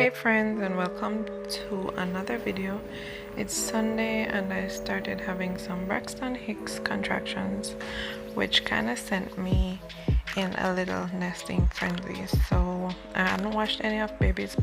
Hey friends, and welcome to another video. It's Sunday and I started having some Braxton Hicks contractions, which kind of sent me in a little nesting frenzy. So I hadn't washed any of baby's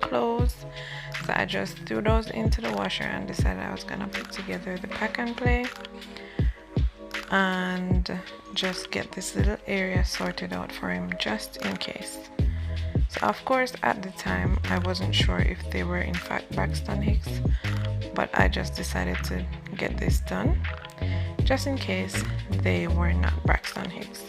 clothes, so I just threw those into the washer and decided I was gonna put together the pack and play and just get this little area sorted out for him just in case. So of course at the time I wasn't sure if they were in fact Braxton Hicks, but I just decided to get this done just in case they were not Braxton Hicks.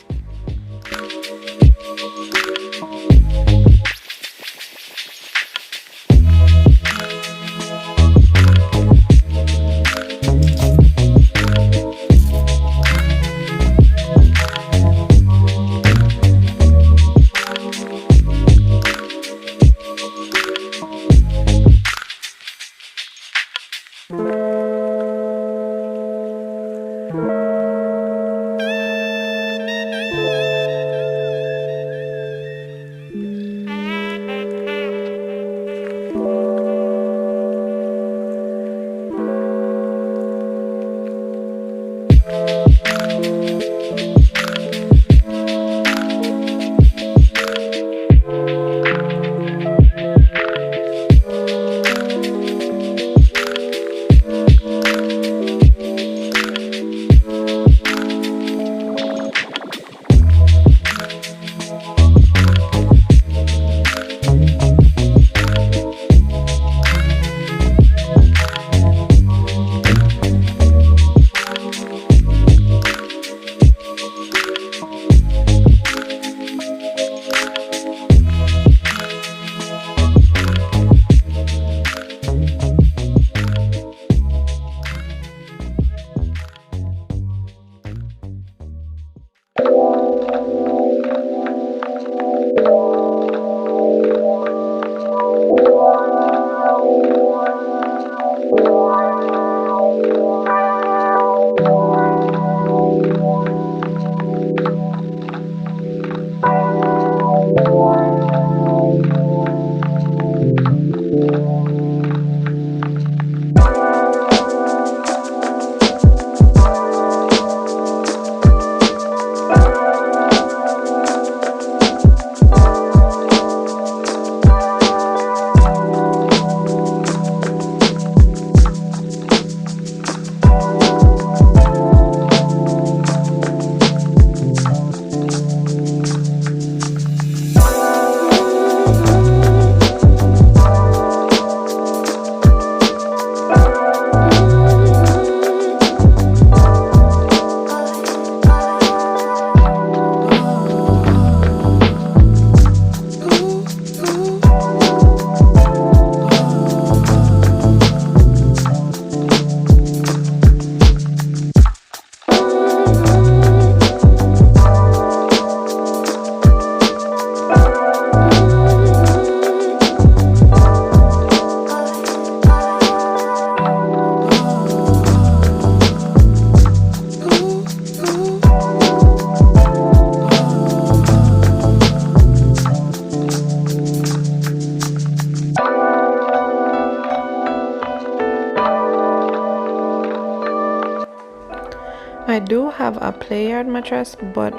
I do have a Playard mattress, but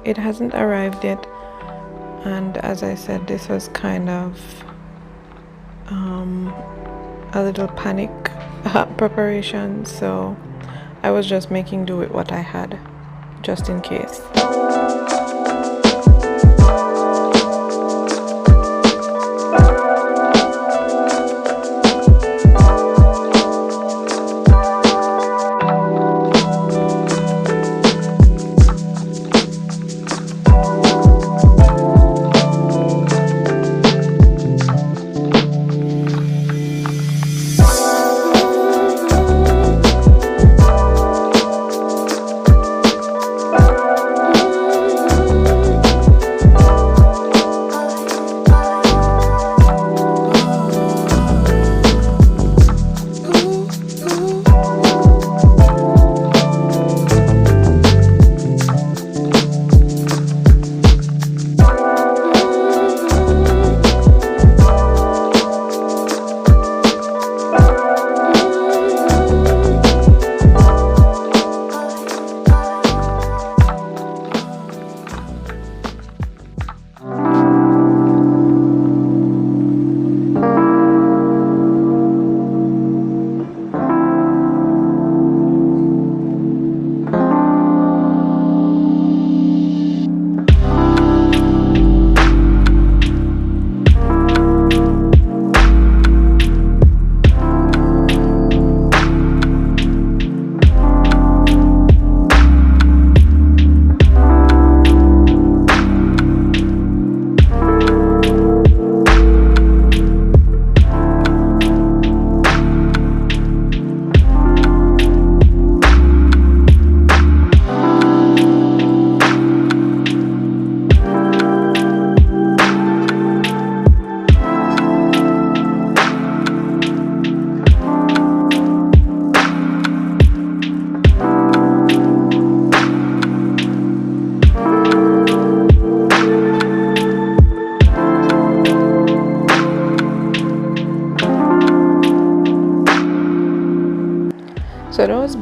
it hasn't arrived yet, and as I said, this was kind of a little panic preparation, so I was just making do with what I had just in case.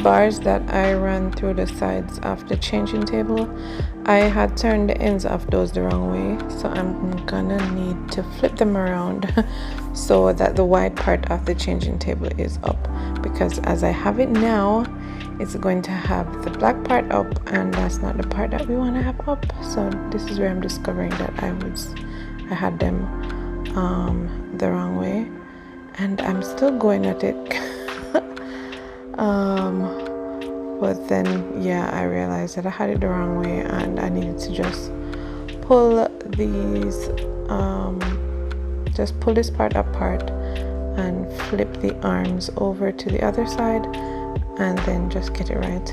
bars that I ran through the sides of the changing table, I had turned the ends of those the wrong way, so I'm gonna need to flip them around so that the white part of the changing table is up, because as I have it now, it's going to have the black part up, and that's not the part that we want to have up. So this is where I'm discovering that I had them the wrong way, and I'm still going at it. But then yeah, I realized that I had it the wrong way, and I needed to just pull these just pull this part apart and flip the arms over to the other side, and then just get it right.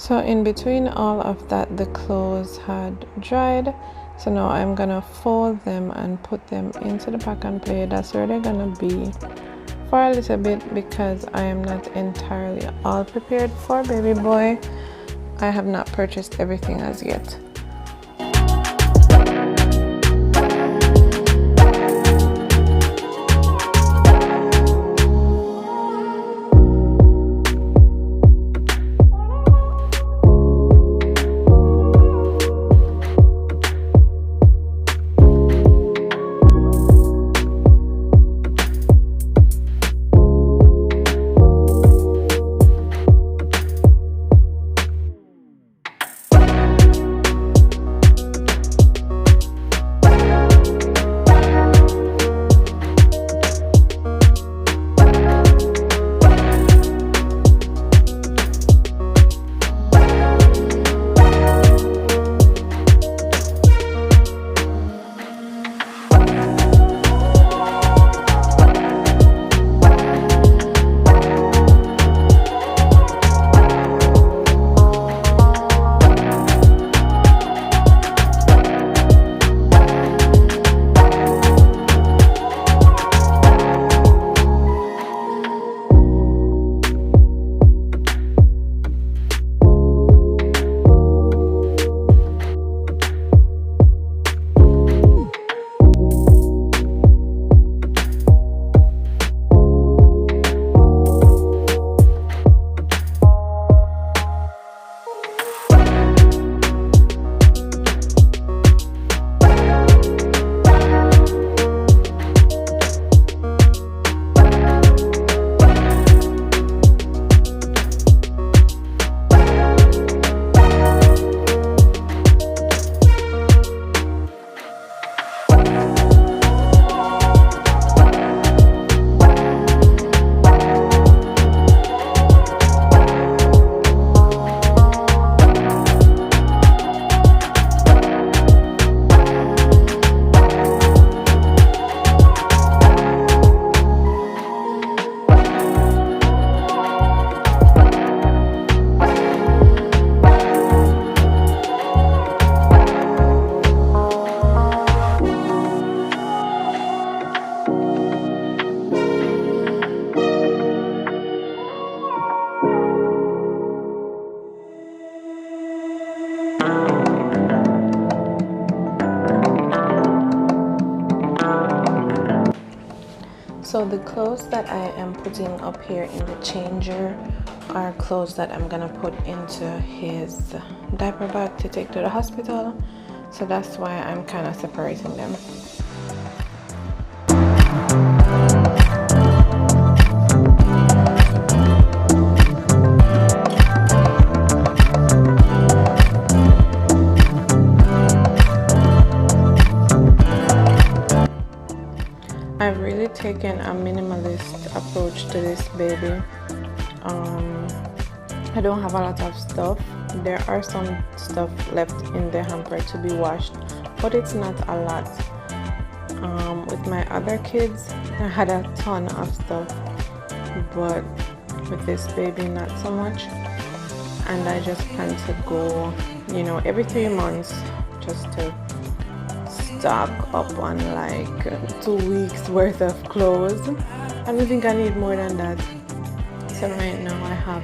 So in between all of that, the clothes had dried. So now I'm gonna fold them and put them into the pack and play. That's where they're gonna be for a little bit, because I am not entirely all prepared for baby boy. I have not purchased everything as yet. So the clothes that I am putting up here in the changer are clothes that I'm gonna put into his diaper bag to take to the hospital. So that's why I'm kind of separating them. I've really taken a minimalist approach to this baby. I don't have a lot of stuff. There are some stuff left in the hamper to be washed, but it's not a lot. With my other kids, I had a ton of stuff, but with this baby, not so much. And I just plan to go, every 3 months just to stock up on like 2 weeks worth of clothes. I don't think I need more than that. So right now I have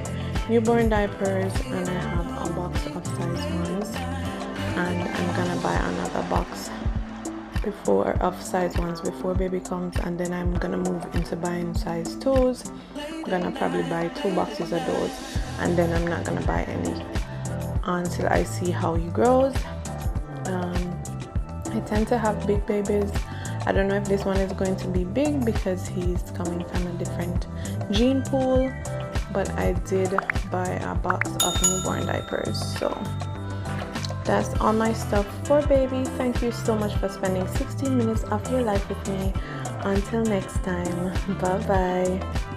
newborn diapers and I have a box of size ones, and I'm gonna buy another box of size ones before baby comes, and then I'm gonna move into buying size 2s. I'm gonna probably buy 2 boxes of those, and then I'm not gonna buy any until I see how he grows. I tend to have big babies. I don't know if this one is going to be big because he's coming from a different gene pool, but I did buy a box of newborn diapers. So that's all my stuff for baby. Thank you so much for spending 16 minutes of your life with me. Until next time, bye bye.